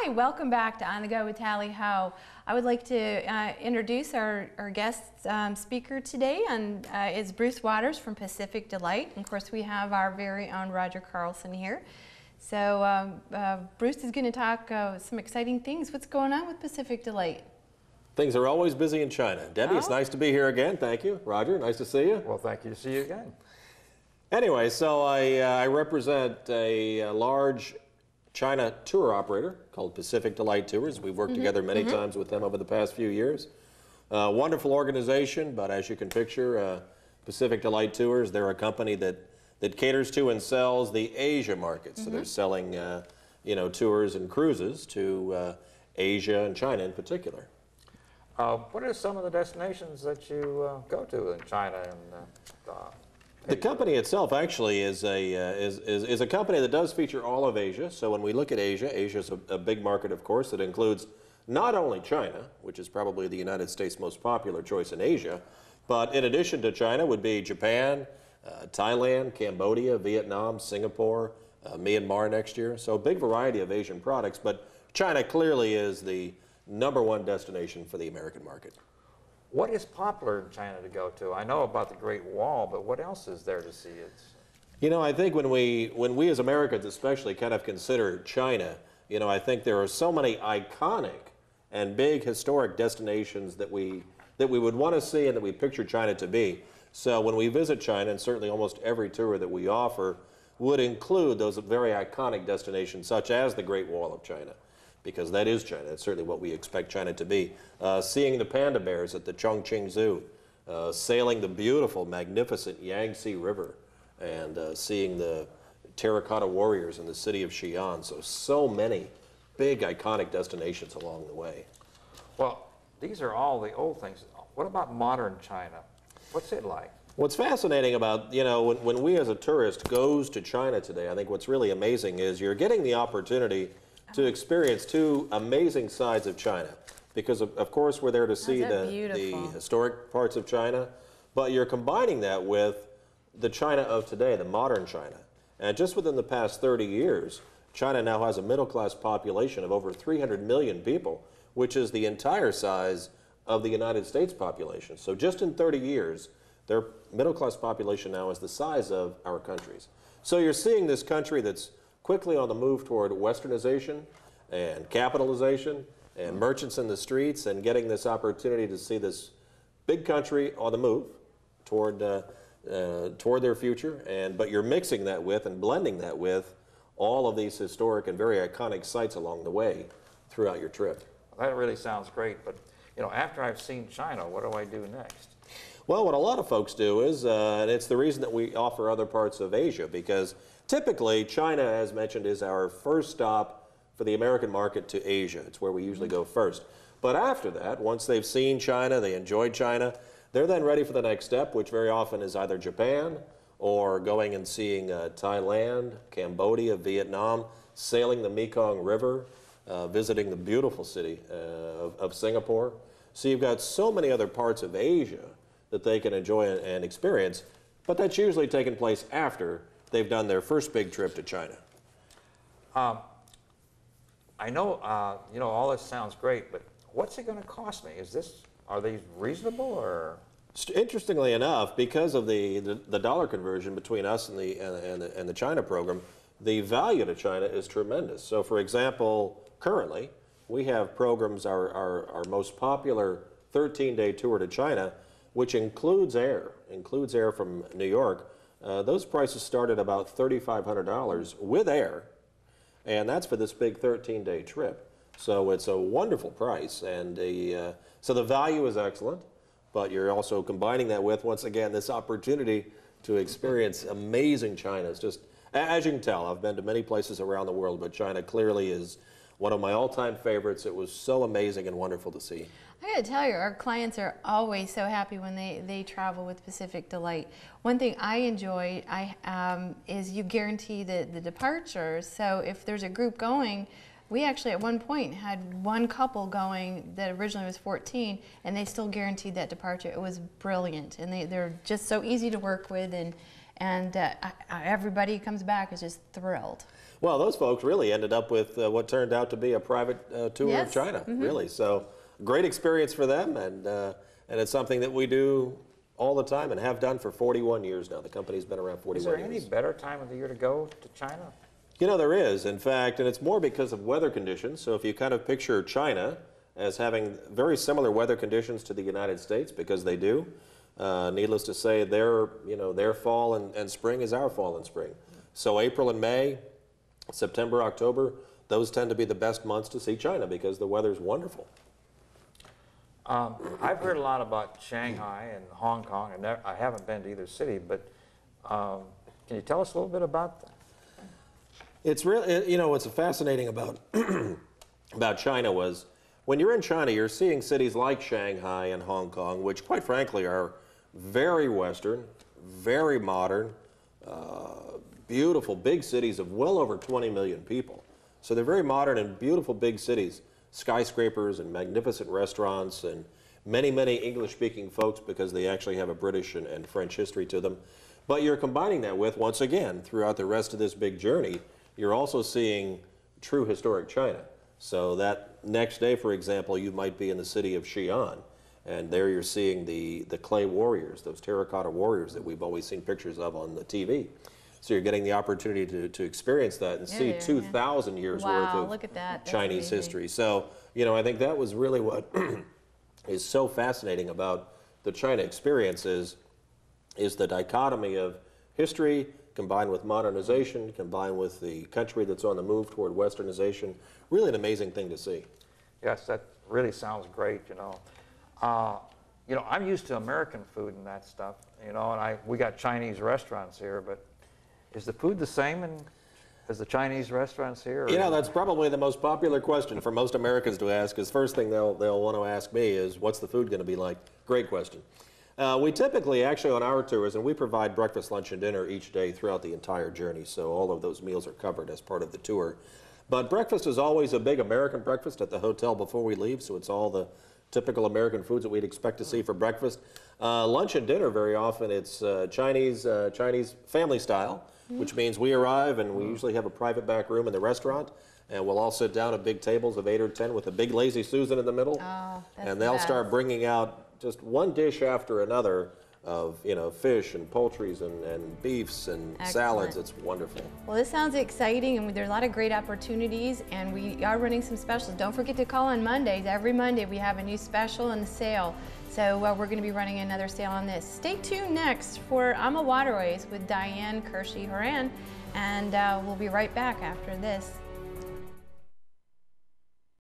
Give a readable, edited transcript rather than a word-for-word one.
Hi, welcome back to On the Go with Tally Ho. I would like to introduce our guest speaker today, and is Bruce Waters from Pacific Delight. And of course, we have our very own Roger Carlson here. So Bruce is going to talk some exciting things. What's going on with Pacific Delight? Things are always busy in China. Debbie, It's nice to be here again. Thank you. Roger, nice to see you. Well, thank you to see you again. Anyway, so I represent a large China tour operator called Pacific Delight Tours. We've worked together many times with them over the past few years. Wonderful organization, but as you can picture, Pacific Delight Tours, they're a company that caters to and sells the Asia market. So they're selling tours and cruises to Asia and China in particular. What are some of the destinations that you go to in China and the company itself actually is a company that does feature all of Asia. So when we look at Asia, Asia is a big market, of course, that includes not only China, which is probably the United States' most popular choice in Asia, but in addition to China would be Japan, Thailand, Cambodia, Vietnam, Singapore, Myanmar next year. So a big variety of Asian products, but China clearly is the #1 destination for the American market. what is popular in China to go to? I know about the Great Wall, but what else is there to see? You know, I think when we as Americans especially kind of consider China, I think there are so many iconic and big historic destinations that we would want to see and that we picture China to be. So when we visit China, and certainly almost every tour that we offer would include those very iconic destinations such as the Great Wall of China, because that is China. It's certainly what we expect China to be. Seeing the panda bears at the Chongqing Zoo, sailing the beautiful, magnificent Yangtze River, and seeing the terracotta warriors in the city of Xi'an. So many big, iconic destinations along the way. Well, these are all the old things. What about modern China? What's it like? What's fascinating about, when we as a tourist goes to China today, I think what's really amazing is you're getting the opportunity to experience two amazing sides of China. Because, of course, we're there to see the historic parts of China, but you're combining that with the China of today, the modern China. And just within the past 30 years, China now has a middle-class population of over 300 million people, which is the entire size of the United States population. So just in 30 years, their middle-class population now is the size of our country's. So you're seeing this country that's quickly on the move toward westernization and capitalization and merchants in the streets, and getting this opportunity to see this big country on the move toward their future. But you're mixing that with and blending that with all of these historic and very iconic sites along the way throughout your trip. Well, that really sounds great, but after I've seen China, what do I do next? Well, what a lot of folks do is, and it's the reason that we offer other parts of Asia, because typically China, as mentioned, is our first stop for the American market to Asia. It's where we usually go first. But after that, once they've seen China, they enjoyed China, they're then ready for the next step, which very often is either Japan or going and seeing Thailand, Cambodia, Vietnam, sailing the Mekong River, visiting the beautiful city of Singapore. So you've got so many other parts of Asia that they can enjoy and experience, but that's usually taken place after they've done their first big trip to China. I know, all this sounds great, but what's it going to cost me? Are these reasonable, or? Interestingly enough, because of the dollar conversion between us and the China program, the value to China is tremendous. So, for example, currently we have programs, our most popular 13-day tour to China, which includes air from New York. Those prices start at about $3,500 with air, and that's for this big 13-day trip. So it's a wonderful price, and so the value is excellent, but you're also combining that with, once again, this opportunity to experience amazing China. It's just, as you can tell, I've been to many places around the world, but China clearly is one of my all-time favorites. It was so amazing and wonderful to see. I gotta tell you, our clients are always so happy when they travel with Pacific Delight. One thing I enjoy is you guarantee the departures. So if there's a group going, we actually at one point had one couple going that originally was 14, and they still guaranteed that departure. It was brilliant, and they're just so easy to work with, and and everybody who comes back is just thrilled. Well, those folks really ended up with what turned out to be a private tour Yes. of China, really. So great experience for them, and it's something that we do all the time and have done for 41 years now. The company's been around 41 Is there years. any better time of the year to go to China? You know, there is, in fact, and it's more because of weather conditions. So if you kind of picture China as having very similar weather conditions to the United States, because they do, needless to say, their fall and spring is our fall and spring. So April and May, September, October, those tend to be the best months to see China because the weather's wonderful. I've heard a lot about Shanghai and Hong Kong, and I haven't been to either city, but can you tell us a little bit about that? It's really, you know, what's fascinating about about China was when you're in China, you're seeing cities like Shanghai and Hong Kong, which quite frankly are very Western, very modern, beautiful big cities of well over 20 million people. So they're very modern and beautiful big cities, skyscrapers and magnificent restaurants and many, many English-speaking folks because they actually have a British and French history to them. But you're combining that with, once again, throughout the rest of this big journey, you're also seeing true historic China. So that next day, for example, you might be in the city of Xi'an, and there you're seeing the clay warriors, those terracotta warriors that we've always seen pictures of on the TV. So you're getting the opportunity to experience that and see 2,000 years worth Wow, of look at that. That's Chinese amazing. history. So, you know, I think that was really what is so fascinating about the China experience is the dichotomy of history combined with modernization, combined with the country that's on the move toward westernization. Really an amazing thing to see. Yes, that really sounds great, you know. I'm used to American food and that stuff, you know, and we got Chinese restaurants here, but is the food the same as the Chinese restaurants here? You know, that's probably the most popular question for most Americans to ask, is first thing they'll want to ask me is, what's the food going to be like? Great question. We typically, actually on our tours, and we provide breakfast, lunch, and dinner each day throughout the entire journey, so all of those meals are covered as part of the tour. But breakfast is always a big American breakfast at the hotel before we leave, so it's all the typical American foods that we'd expect to see for breakfast. Lunch and dinner, very often, it's Chinese family style, which means we arrive and we usually have a private back room in the restaurant, and we'll all sit down at big tables of 8 or 10 with a big lazy Susan in the middle, and they'll start bringing out just one dish after another of, you know, fish and poultries and beefs and salads. It's wonderful. Well, this sounds exciting, and there's a lot of great opportunities, and we are running some specials. Don't forget to call on Mondays. Every Monday we have a new special and a sale. So we're going to be running another sale on this. Stay tuned next for AMA Waterways with Diane Kershey-Horan, and we'll be right back after this.